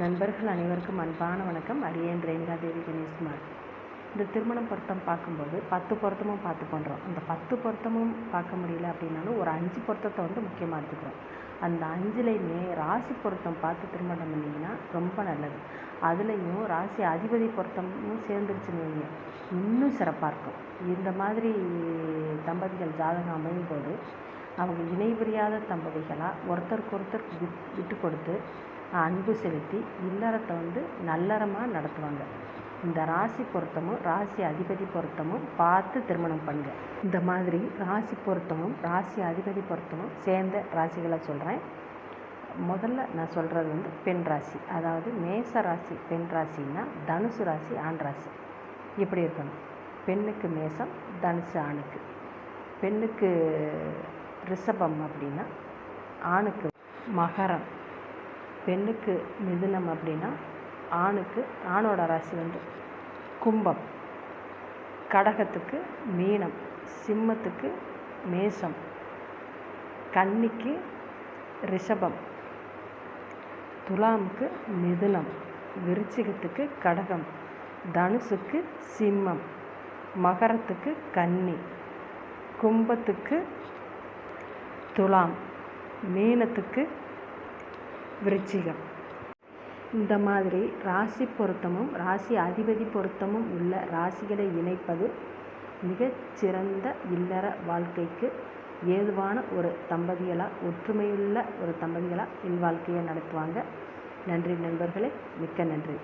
நண்பர்கள் அனைவருக்கும் அன்பான வணக்கம். அடியேன் ரேணுகா தேவி கணேஷ்குமார். இந்த திருமணம் பொருத்தம் பார்க்கும்போது 10 பொருத்தமும் பார்த்து பண்ணுறோம். அந்த 10 பொருத்தமும் பார்க்க முடியல அப்படின்னாலும் ஒரு 5 பொருத்தத்தை முக்கியமாக எடுத்துக்கிறோம். அந்த 5லையுமே ராசி பொருத்தம் பார்த்து திருமணம் பண்ணிங்கன்னா ரொம்ப நல்லது. அதுலேயும் ராசி அதிபதி பொருத்தமும் சேர்ந்துருச்சுன்னு வைங்க, இன்னும் சிறப்பாக இருக்கும். இந்த மாதிரி தம்பதிகள் ஜாதகம் அமையும் போது அவங்க இணை புரியாத தம்பதிகளாக ஒருத்தருக்கு விட்டு கொடுத்து அன்பு செலுத்தி இல்லறத்தை நல்லறமாக நடத்துவாங்க. இந்த ராசி பொருத்தமும் ராசி அதிபதி பொருத்தமும் பார்த்து திருமணம் பண்ணுங்க. இந்த மாதிரி ராசி பொருத்தமும் ராசி அதிபதி பொருத்தமும் சேர்ந்த ராசிகளை சொல்கிறேன். முதல்ல நான் சொல்கிறது பெண் ராசி, அதாவது மேச ராசி பெண் ராசின்னா தனுசு ராசி ஆண் ராசி இப்படி இருக்கணும். பெண்ணுக்கு மேசம், தனுசு ஆணுக்கு. பெண்ணுக்கு ரிஷபம் அப்படின்னா ஆணுக்கு மகரம். பெண்ணுக்கு மிதுனம் அப்படின்னா ஆணோட ராசி கும்பம். கடகத்துக்கு மீனம், சிம்மத்துக்கு மேஷம், கன்னிக்கு ரிஷபம், துலாமுக்கு மிதுனம், விருச்சிகத்துக்கு கடகம், தனுசுக்கு சிம்மம், மகரத்துக்கு கன்னி, கும்பத்துக்கு துலாம், மீனத்துக்கு விருச்சிகம். இந்த மாதிரி ராசி பொருத்தமும் ராசி அதிபதி பொருத்தமும் உள்ள ராசிகளை இணைப்பது மிகச்சிறந்த இல்லற வாழ்க்கைக்கு ஏதுவான ஒரு தம்பதிகளாக, ஒற்றுமையுள்ள ஒரு தம்பதிகளாக இல்வாழ்க்கையை நடத்துவாங்க. நன்றி நண்பர்களே, மிக்க நன்றி.